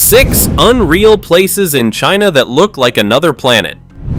6 unreal places in China that look like another planet.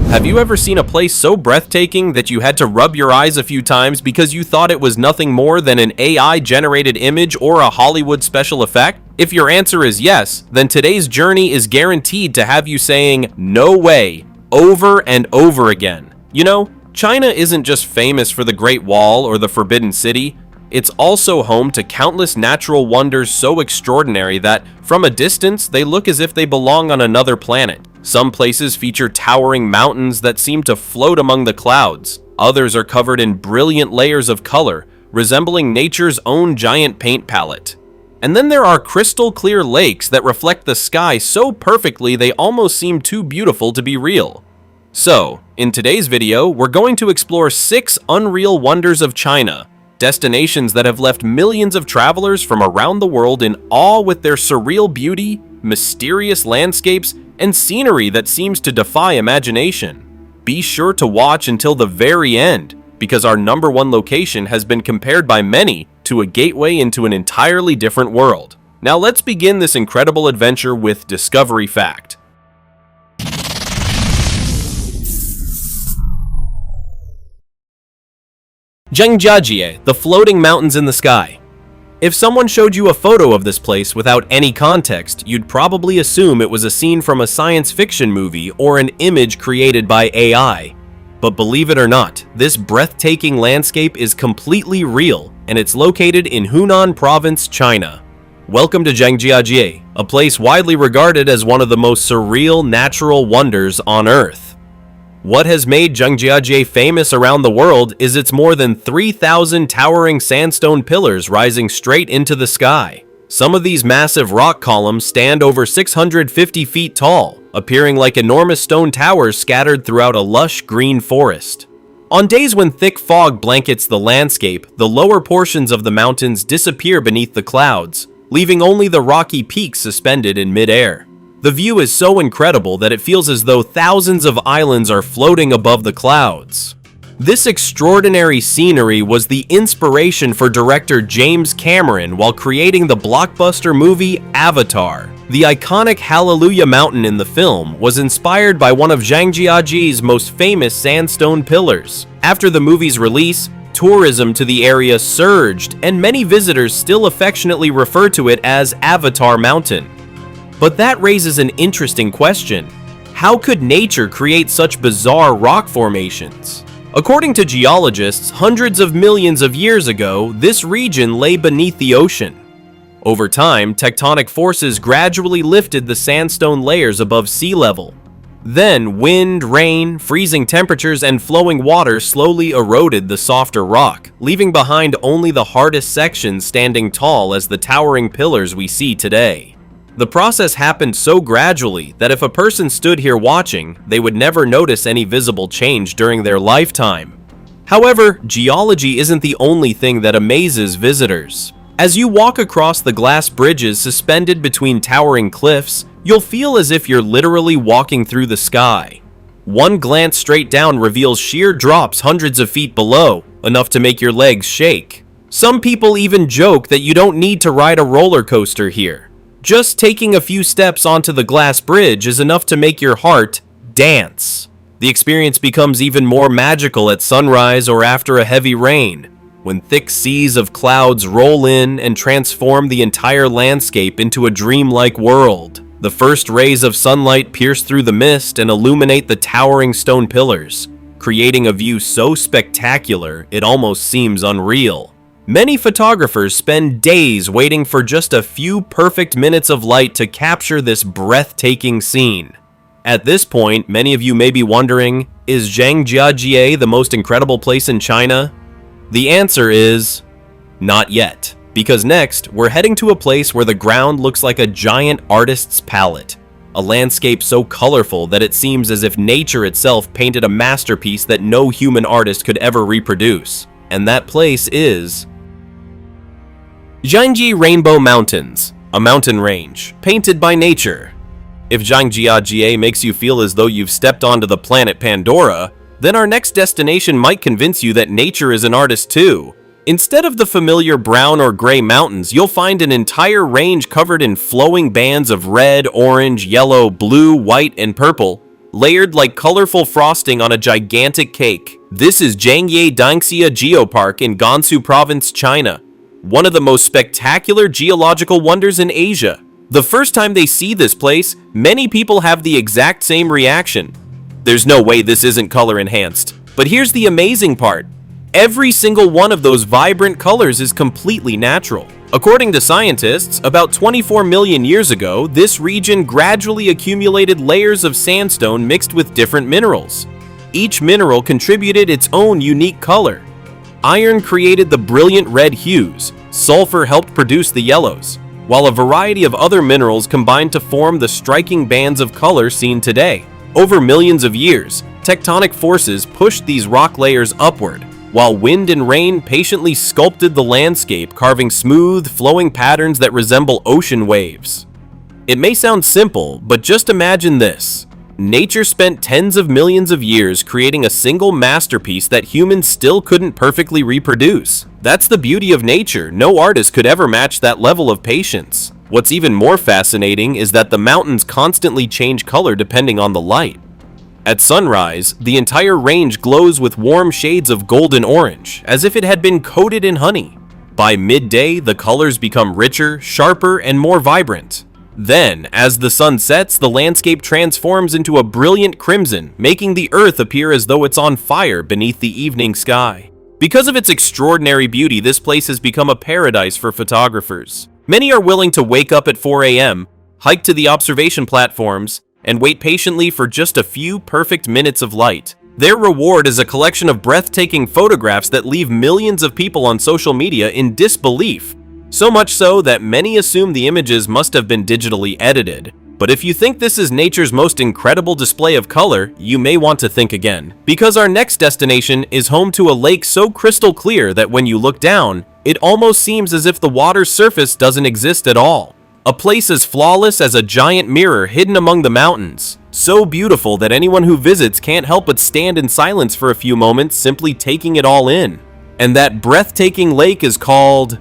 Have you ever seen a place so breathtaking that you had to rub your eyes a few times because you thought it was nothing more than an AI-generated image or a Hollywood special effect? If your answer is yes, then today's journey is guaranteed to have you saying, "No way," over and over again. You know, China isn't just famous for the Great Wall or the Forbidden City. It's also home to countless natural wonders so extraordinary that, from a distance, they look as if they belong on another planet. Some places feature towering mountains that seem to float among the clouds. Others are covered in brilliant layers of color, resembling nature's own giant paint palette. And then there are crystal clear lakes that reflect the sky so perfectly they almost seem too beautiful to be real. So, in today's video, we're going to explore 6 unreal wonders of China, destinations that have left millions of travelers from around the world in awe with their surreal beauty, mysterious landscapes, and scenery that seems to defy imagination. Be sure to watch until the very end, because our #1 location has been compared by many to a gateway into an entirely different world. Now let's begin this incredible adventure with Discovery Fact. Zhangjiajie, the floating mountains in the sky. If someone showed you a photo of this place without any context, you'd probably assume it was a scene from a science fiction movie or an image created by AI. But believe it or not, this breathtaking landscape is completely real, and it's located in Hunan Province, China. Welcome to Zhangjiajie, a place widely regarded as one of the most surreal natural wonders on Earth. What has made Zhangjiajie famous around the world is its more than 3,000 towering sandstone pillars rising straight into the sky. Some of these massive rock columns stand over 650 feet tall, appearing like enormous stone towers scattered throughout a lush green forest. On days when thick fog blankets the landscape, the lower portions of the mountains disappear beneath the clouds, leaving only the rocky peaks suspended in midair. The view is so incredible that it feels as though thousands of islands are floating above the clouds. This extraordinary scenery was the inspiration for director James Cameron while creating the blockbuster movie Avatar. The iconic Hallelujah Mountain in the film was inspired by one of Zhangjiajie's most famous sandstone pillars. After the movie's release, tourism to the area surged, and many visitors still affectionately refer to it as Avatar Mountain. But that raises an interesting question. How could nature create such bizarre rock formations? According to geologists, hundreds of millions of years ago, this region lay beneath the ocean. Over time, tectonic forces gradually lifted the sandstone layers above sea level. Then, wind, rain, freezing temperatures, and flowing water slowly eroded the softer rock, leaving behind only the hardest sections standing tall as the towering pillars we see today. The process happened so gradually that if a person stood here watching, they would never notice any visible change during their lifetime. However, geology isn't the only thing that amazes visitors. As you walk across the glass bridges suspended between towering cliffs, you'll feel as if you're literally walking through the sky. One glance straight down reveals sheer drops hundreds of feet below, enough to make your legs shake. Some people even joke that you don't need to ride a roller coaster here. Just taking a few steps onto the glass bridge is enough to make your heart dance. The experience becomes even more magical at sunrise or after a heavy rain, when thick seas of clouds roll in and transform the entire landscape into a dreamlike world. The first rays of sunlight pierce through the mist and illuminate the towering stone pillars, creating a view so spectacular it almost seems unreal. Many photographers spend days waiting for just a few perfect minutes of light to capture this breathtaking scene. At this point, many of you may be wondering, is Zhangjiajie the most incredible place in China? The answer is not yet, because next we're heading to a place where the ground looks like a giant artist's palette, a landscape so colorful that it seems as if nature itself painted a masterpiece that no human artist could ever reproduce. And that place is Zhangye Rainbow Mountains, a mountain range, painted by nature. If Zhangjiajie makes you feel as though you've stepped onto the planet Pandora, then our next destination might convince you that nature is an artist too. Instead of the familiar brown or gray mountains, you'll find an entire range covered in flowing bands of red, orange, yellow, blue, white, and purple, layered like colorful frosting on a gigantic cake. This is Zhangye Geopark in Gansu Province, China, one of the most spectacular geological wonders in Asia. The first time they see this place, many people have the exact same reaction. There's no way this isn't color enhanced. But here's the amazing part. Every single one of those vibrant colors is completely natural. According to scientists, about 24 million years ago, this region gradually accumulated layers of sandstone mixed with different minerals. Each mineral contributed its own unique color. Iron created the brilliant red hues, sulfur helped produce the yellows, while a variety of other minerals combined to form the striking bands of color seen today. Over millions of years, tectonic forces pushed these rock layers upward, while wind and rain patiently sculpted the landscape, carving smooth, flowing patterns that resemble ocean waves. It may sound simple, but just imagine this. Nature spent tens of millions of years creating a single masterpiece that humans still couldn't perfectly reproduce. That's the beauty of nature. No artist could ever match that level of patience. What's even more fascinating is that the mountains constantly change color depending on the light. At sunrise, the entire range glows with warm shades of golden orange, as if it had been coated in honey. By midday, the colors become richer, sharper, and more vibrant. Then, as the sun sets, the landscape transforms into a brilliant crimson, making the earth appear as though it's on fire beneath the evening sky. Because of its extraordinary beauty, this place has become a paradise for photographers. Many are willing to wake up at 4 a.m., hike to the observation platforms, and wait patiently for just a few perfect minutes of light. Their reward is a collection of breathtaking photographs that leave millions of people on social media in disbelief. So much so that many assume the images must have been digitally edited. But if you think this is nature's most incredible display of color, you may want to think again. Because our next destination is home to a lake so crystal clear that when you look down, it almost seems as if the water's surface doesn't exist at all. A place as flawless as a giant mirror hidden among the mountains. So beautiful that anyone who visits can't help but stand in silence for a few moments, simply taking it all in. And that breathtaking lake is called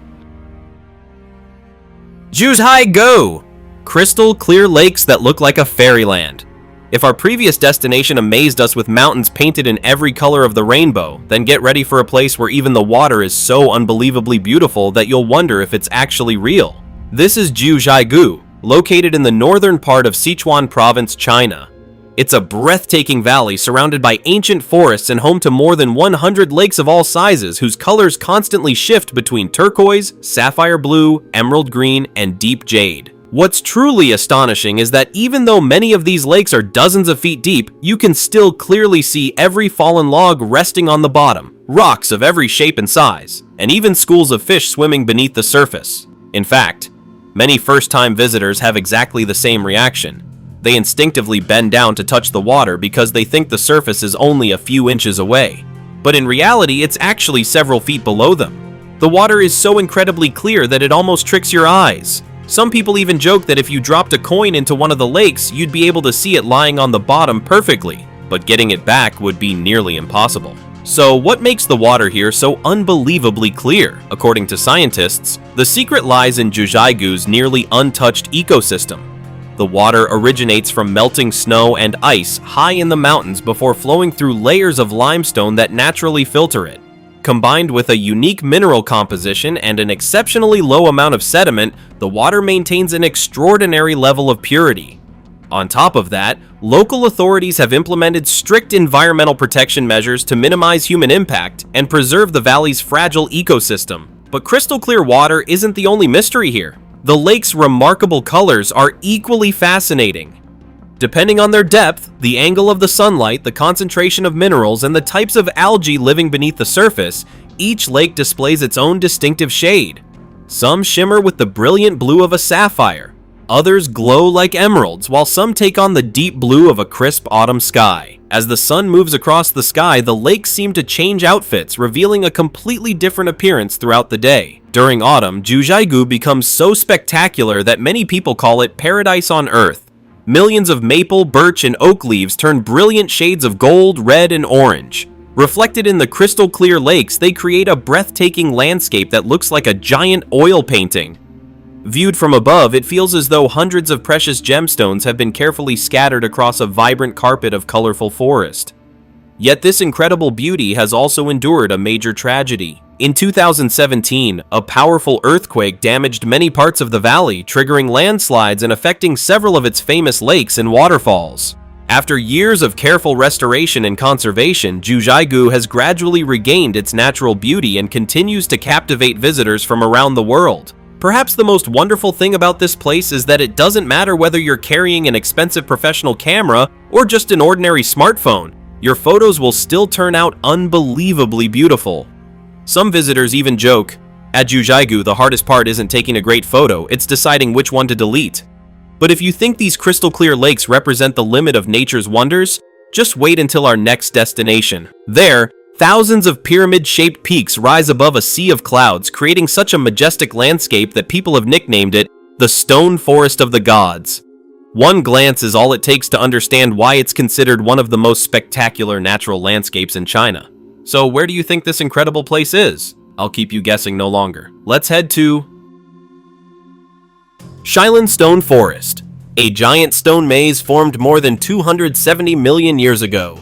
Jiuzhaigou, crystal clear lakes that look like a fairyland. If our previous destination amazed us with mountains painted in every color of the rainbow, then get ready for a place where even the water is so unbelievably beautiful that you'll wonder if it's actually real. This is Jiuzhaigou, located in the northern part of Sichuan Province, China. It's a breathtaking valley surrounded by ancient forests and home to more than 100 lakes of all sizes whose colors constantly shift between turquoise, sapphire blue, emerald green, and deep jade. What's truly astonishing is that even though many of these lakes are dozens of feet deep, you can still clearly see every fallen log resting on the bottom, rocks of every shape and size, and even schools of fish swimming beneath the surface. In fact, many first-time visitors have exactly the same reaction. They instinctively bend down to touch the water because they think the surface is only a few inches away. But in reality, it's actually several feet below them. The water is so incredibly clear that it almost tricks your eyes. Some people even joke that if you dropped a coin into one of the lakes, you'd be able to see it lying on the bottom perfectly, but getting it back would be nearly impossible. So what makes the water here so unbelievably clear? According to scientists, the secret lies in Jiuzhaigou's nearly untouched ecosystem. The water originates from melting snow and ice high in the mountains before flowing through layers of limestone that naturally filter it. Combined with a unique mineral composition and an exceptionally low amount of sediment, the water maintains an extraordinary level of purity. On top of that, local authorities have implemented strict environmental protection measures to minimize human impact and preserve the valley's fragile ecosystem. But crystal clear water isn't the only mystery here. The lake's remarkable colors are equally fascinating. Depending on their depth, the angle of the sunlight, the concentration of minerals, and the types of algae living beneath the surface, each lake displays its own distinctive shade. Some shimmer with the brilliant blue of a sapphire. Others glow like emeralds, while some take on the deep blue of a crisp autumn sky. As the sun moves across the sky, the lakes seem to change outfits, revealing a completely different appearance throughout the day. During autumn, Jiuzhaigou becomes so spectacular that many people call it paradise on earth. Millions of maple, birch, and oak leaves turn brilliant shades of gold, red, and orange. Reflected in the crystal clear lakes, they create a breathtaking landscape that looks like a giant oil painting. Viewed from above, it feels as though hundreds of precious gemstones have been carefully scattered across a vibrant carpet of colorful forest. Yet this incredible beauty has also endured a major tragedy. In 2017, a powerful earthquake damaged many parts of the valley, triggering landslides and affecting several of its famous lakes and waterfalls. After years of careful restoration and conservation, Jiuzhaigou has gradually regained its natural beauty and continues to captivate visitors from around the world. Perhaps the most wonderful thing about this place is that it doesn't matter whether you're carrying an expensive professional camera or just an ordinary smartphone, your photos will still turn out unbelievably beautiful. Some visitors even joke, at Jiuzhaigou the hardest part isn't taking a great photo, it's deciding which one to delete. But if you think these crystal clear lakes represent the limit of nature's wonders, just wait until our next destination. There, thousands of pyramid-shaped peaks rise above a sea of clouds, creating such a majestic landscape that people have nicknamed it the Stone Forest of the Gods. One glance is all it takes to understand why it's considered one of the most spectacular natural landscapes in China. So where do you think this incredible place is? I'll keep you guessing no longer. Let's head to Shilin Stone Forest, a giant stone maze formed more than 270 million years ago.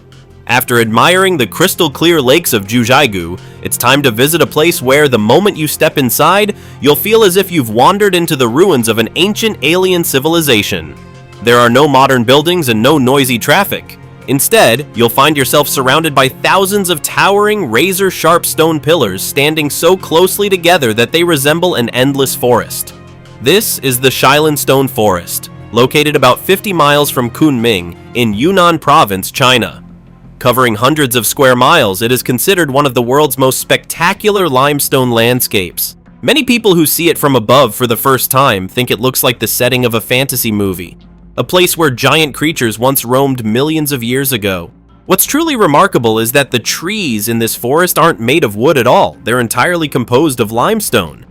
After admiring the crystal clear lakes of Jiuzhaigou, it's time to visit a place where the moment you step inside, you'll feel as if you've wandered into the ruins of an ancient alien civilization. There are no modern buildings and no noisy traffic. Instead, you'll find yourself surrounded by thousands of towering, razor-sharp stone pillars standing so closely together that they resemble an endless forest. This is the Shilin Stone Forest, located about 50 miles from Kunming in Yunnan Province, China. Covering hundreds of square miles, it is considered one of the world's most spectacular limestone landscapes. Many people who see it from above for the first time think it looks like the setting of a fantasy movie, a place where giant creatures once roamed millions of years ago. What's truly remarkable is that the trees in this forest aren't made of wood at all, they're entirely composed of limestone.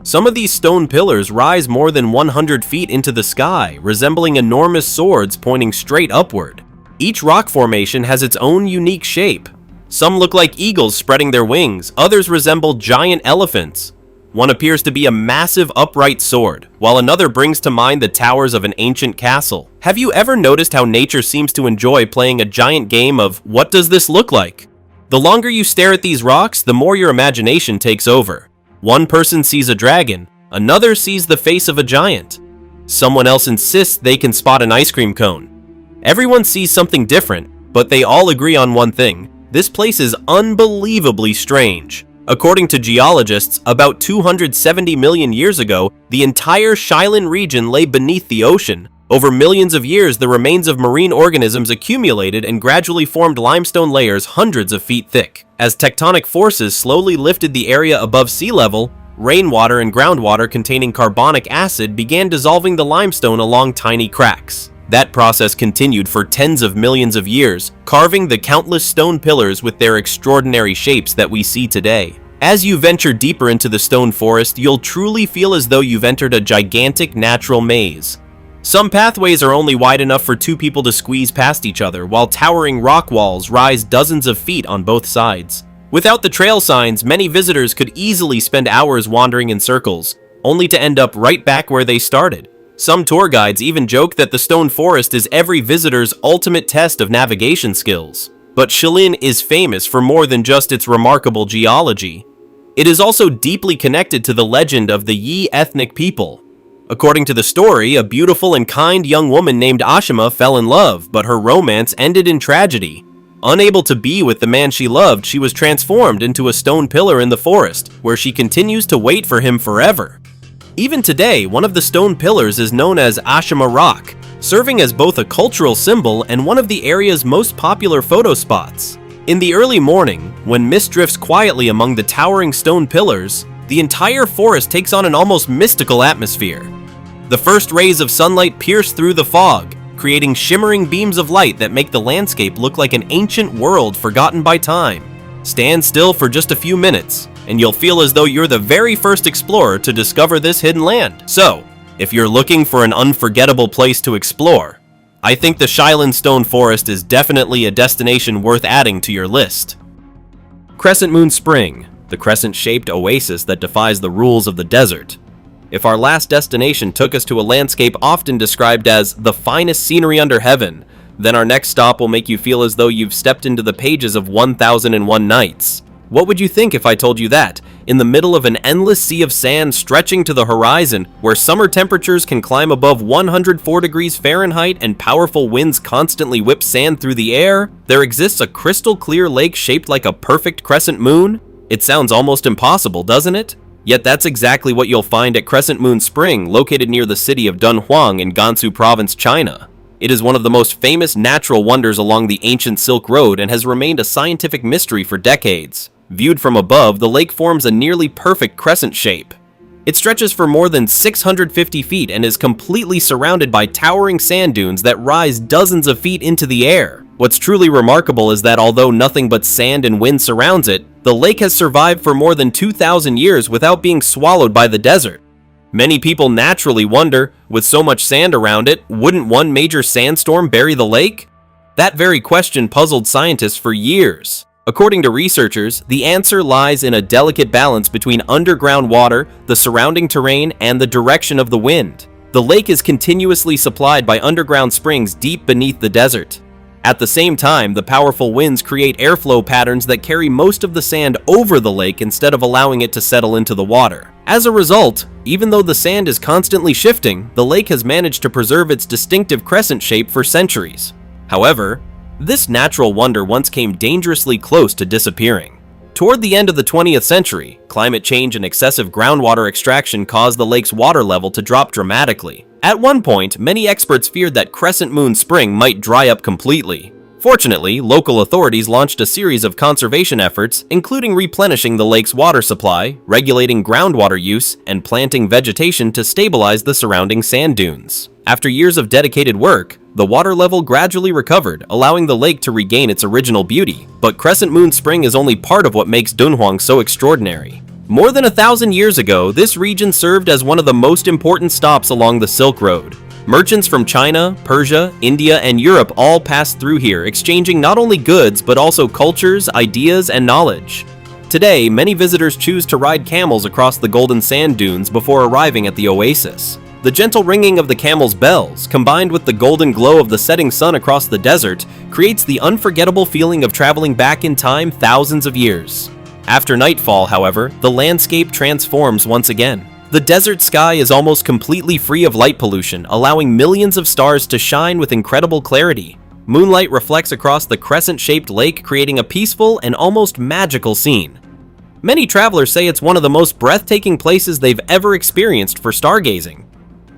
Some of these stone pillars rise more than 100 feet into the sky, resembling enormous swords pointing straight upward. Each rock formation has its own unique shape. Some look like eagles spreading their wings, others resemble giant elephants. One appears to be a massive upright sword, while another brings to mind the towers of an ancient castle. Have you ever noticed how nature seems to enjoy playing a giant game of what does this look like? The longer you stare at these rocks, the more your imagination takes over. One person sees a dragon, another sees the face of a giant. Someone else insists they can spot an ice cream cone. Everyone sees something different, but they all agree on one thing. This place is unbelievably strange. According to geologists, about 270 million years ago, the entire Shilin region lay beneath the ocean. Over millions of years, the remains of marine organisms accumulated and gradually formed limestone layers hundreds of feet thick. As tectonic forces slowly lifted the area above sea level, rainwater and groundwater containing carbonic acid began dissolving the limestone along tiny cracks. That process continued for tens of millions of years, carving the countless stone pillars with their extraordinary shapes that we see today. As you venture deeper into the stone forest, you'll truly feel as though you've entered a gigantic natural maze. Some pathways are only wide enough for two people to squeeze past each other, while towering rock walls rise dozens of feet on both sides. Without the trail signs, many visitors could easily spend hours wandering in circles, only to end up right back where they started. Some tour guides even joke that the stone forest is every visitor's ultimate test of navigation skills. But Shilin is famous for more than just its remarkable geology. It is also deeply connected to the legend of the Yi ethnic people. According to the story, a beautiful and kind young woman named Ashima fell in love, but her romance ended in tragedy. Unable to be with the man she loved, she was transformed into a stone pillar in the forest, where she continues to wait for him forever. Even today, one of the stone pillars is known as Ashima Rock, serving as both a cultural symbol and one of the area's most popular photo spots. In the early morning, when mist drifts quietly among the towering stone pillars, the entire forest takes on an almost mystical atmosphere. The first rays of sunlight pierce through the fog, creating shimmering beams of light that make the landscape look like an ancient world forgotten by time. Stand still for just a few minutes, and you'll feel as though you're the very first explorer to discover this hidden land. So, if you're looking for an unforgettable place to explore, I think the Shilin Stone Forest is definitely a destination worth adding to your list. Crescent Moon Spring, the crescent-shaped oasis that defies the rules of the desert. If our last destination took us to a landscape often described as the finest scenery under heaven, then our next stop will make you feel as though you've stepped into the pages of 1001 Nights. What would you think if I told you that, in the middle of an endless sea of sand stretching to the horizon, where summer temperatures can climb above 104 degrees Fahrenheit and powerful winds constantly whip sand through the air, there exists a crystal clear lake shaped like a perfect crescent moon? It sounds almost impossible, doesn't it? Yet that's exactly what you'll find at Crescent Moon Spring, located near the city of Dunhuang in Gansu Province, China. It is one of the most famous natural wonders along the ancient Silk Road and has remained a scientific mystery for decades. Viewed from above, the lake forms a nearly perfect crescent shape. It stretches for more than 650 feet and is completely surrounded by towering sand dunes that rise dozens of feet into the air. What's truly remarkable is that although nothing but sand and wind surrounds it, the lake has survived for more than 2,000 years without being swallowed by the desert. Many people naturally wonder, with so much sand around it, wouldn't one major sandstorm bury the lake? That very question puzzled scientists for years. According to researchers, the answer lies in a delicate balance between underground water, the surrounding terrain, and the direction of the wind. The lake is continuously supplied by underground springs deep beneath the desert. At the same time, the powerful winds create airflow patterns that carry most of the sand over the lake instead of allowing it to settle into the water. As a result, even though the sand is constantly shifting, the lake has managed to preserve its distinctive crescent shape for centuries. However, this natural wonder once came dangerously close to disappearing. Toward the end of the 20th century, climate change and excessive groundwater extraction caused the lake's water level to drop dramatically. At one point, many experts feared that Crescent Moon Spring might dry up completely. Fortunately, local authorities launched a series of conservation efforts, including replenishing the lake's water supply, regulating groundwater use, and planting vegetation to stabilize the surrounding sand dunes. After years of dedicated work, the water level gradually recovered, allowing the lake to regain its original beauty. But Crescent Moon Spring is only part of what makes Dunhuang so extraordinary. More than 1,000 years ago, this region served as one of the most important stops along the Silk Road. Merchants from China, Persia, India, and Europe all passed through here, exchanging not only goods but also cultures, ideas, and knowledge. Today, many visitors choose to ride camels across the golden sand dunes before arriving at the oasis. The gentle ringing of the camels' bells, combined with the golden glow of the setting sun across the desert, creates the unforgettable feeling of traveling back in time thousands of years. After nightfall, however, the landscape transforms once again. The desert sky is almost completely free of light pollution, allowing millions of stars to shine with incredible clarity. Moonlight reflects across the crescent-shaped lake, creating a peaceful and almost magical scene. Many travelers say it's one of the most breathtaking places they've ever experienced for stargazing.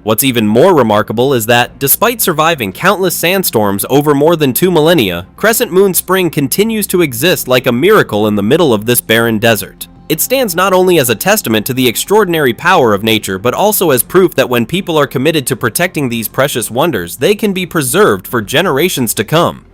What's even more remarkable is that, despite surviving countless sandstorms over more than 2 millennia, Crescent Moon Spring continues to exist like a miracle in the middle of this barren desert. It stands not only as a testament to the extraordinary power of nature, but also as proof that when people are committed to protecting these precious wonders, they can be preserved for generations to come.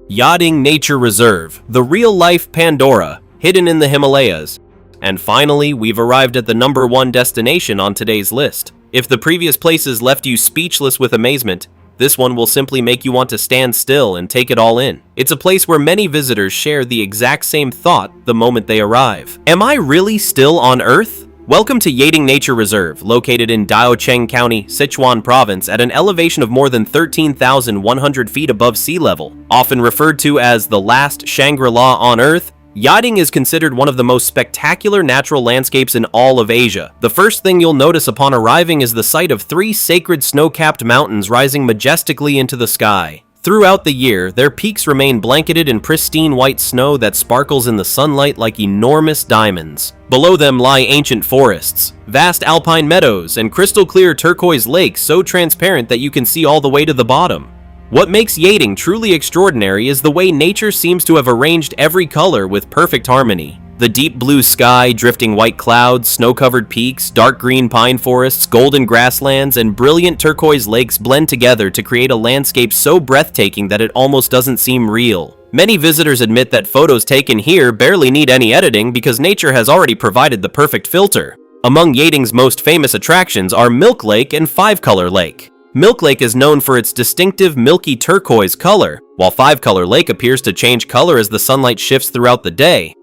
Yading Nature Reserve, the real-life Pandora, hidden in the Himalayas. And finally, we've arrived at the number 1 destination on today's list. If the previous places left you speechless with amazement, this one will simply make you want to stand still and take it all in. It's a place where many visitors share the exact same thought the moment they arrive. Am I really still on Earth? Welcome to Yading Nature Reserve, located in Daocheng County, Sichuan Province, at an elevation of more than 13,100 feet above sea level. Often referred to as the last Shangri-La on Earth, Yading is considered one of the most spectacular natural landscapes in all of Asia. The first thing you'll notice upon arriving is the sight of 3 sacred snow-capped mountains rising majestically into the sky. Throughout the year, their peaks remain blanketed in pristine white snow that sparkles in the sunlight like enormous diamonds. Below them lie ancient forests, vast alpine meadows, and crystal-clear turquoise lakes so transparent that you can see all the way to the bottom. What makes Yading truly extraordinary is the way nature seems to have arranged every color with perfect harmony. The deep blue sky, drifting white clouds, snow-covered peaks, dark green pine forests, golden grasslands, and brilliant turquoise lakes blend together to create a landscape so breathtaking that it almost doesn't seem real. Many visitors admit that photos taken here barely need any editing because nature has already provided the perfect filter. Among Yading's most famous attractions are Milk Lake and Five Color Lake. Milk Lake is known for its distinctive milky turquoise color, while Five Color Lake appears to change color as the sunlight shifts throughout the day.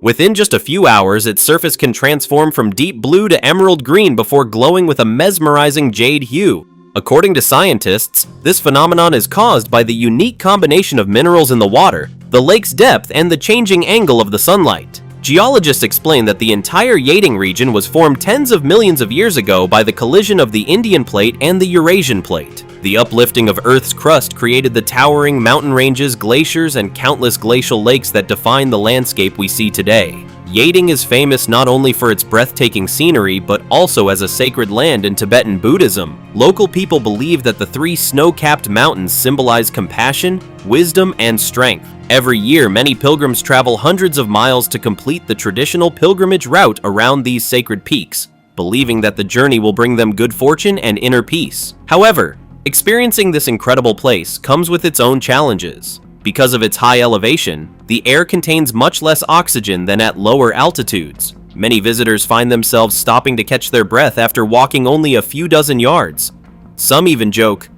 Within just a few hours, its surface can transform from deep blue to emerald green before glowing with a mesmerizing jade hue. According to scientists, this phenomenon is caused by the unique combination of minerals in the water, the lake's depth, and the changing angle of the sunlight. Geologists explain that the entire Yading region was formed tens of millions of years ago by the collision of the Indian plate and the Eurasian plate. The uplifting of Earth's crust created the towering mountain ranges, glaciers, and countless glacial lakes that define the landscape we see today. Yading is famous not only for its breathtaking scenery, but also as a sacred land in Tibetan Buddhism. Local people believe that the three snow-capped mountains symbolize compassion, wisdom, and strength. Every year, many pilgrims travel hundreds of miles to complete the traditional pilgrimage route around these sacred peaks, believing that the journey will bring them good fortune and inner peace. However, experiencing this incredible place comes with its own challenges. Because of its high elevation, the air contains much less oxygen than at lower altitudes. Many visitors find themselves stopping to catch their breath after walking only a few dozen yards. Some even joke,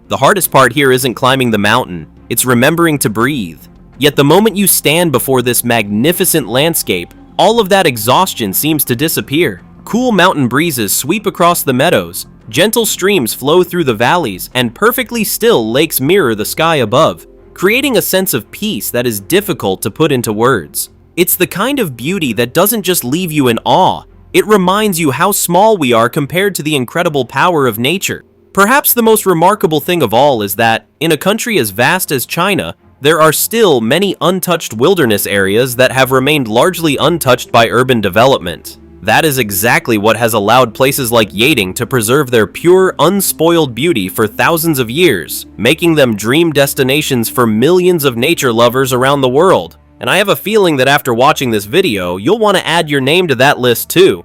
"The hardest part here isn't climbing the mountain, it's remembering to breathe." Yet the moment you stand before this magnificent landscape, all of that exhaustion seems to disappear. Cool mountain breezes sweep across the meadows, gentle streams flow through the valleys, and perfectly still lakes mirror the sky above, creating a sense of peace that is difficult to put into words. It's the kind of beauty that doesn't just leave you in awe, it reminds you how small we are compared to the incredible power of nature. Perhaps the most remarkable thing of all is that, in a country as vast as China, there are still many untouched wilderness areas that have remained largely untouched by urban development. That is exactly what has allowed places like Yading to preserve their pure, unspoiled beauty for thousands of years, making them dream destinations for millions of nature lovers around the world. And I have a feeling that after watching this video, you'll want to add your name to that list too.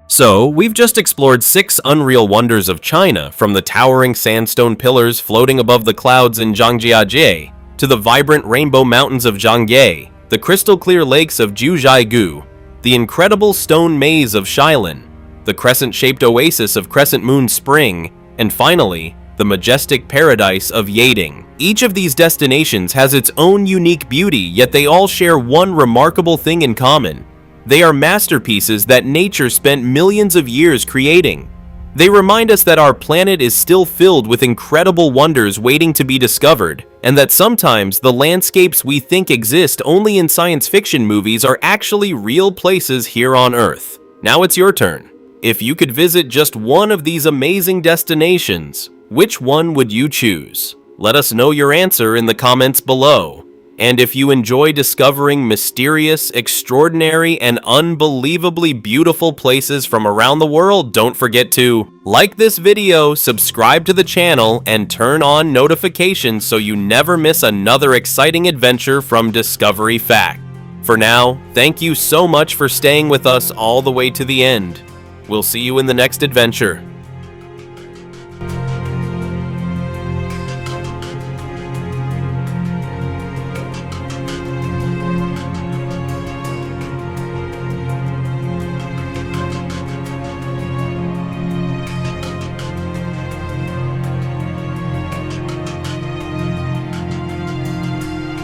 So, we've just explored 6 unreal wonders of China, from the towering sandstone pillars floating above the clouds in Zhangjiajie, to the vibrant rainbow mountains of Zhangye, the crystal-clear lakes of Jiuzhaigou, the incredible stone maze of Shilin, the crescent-shaped oasis of Crescent Moon Spring, and finally, the majestic paradise of Yading. Each of these destinations has its own unique beauty, yet they all share one remarkable thing in common. They are masterpieces that nature spent millions of years creating. They remind us that our planet is still filled with incredible wonders waiting to be discovered, and that sometimes the landscapes we think exist only in science fiction movies are actually real places here on Earth. Now it's your turn. If you could visit just one of these amazing destinations, which one would you choose? Let us know your answer in the comments below. And if you enjoy discovering mysterious, extraordinary, and unbelievably beautiful places from around the world, don't forget to like this video, subscribe to the channel, and turn on notifications so you never miss another exciting adventure from Discovery Fact. For now, thank you so much for staying with us all the way to the end. We'll see you in the next adventure.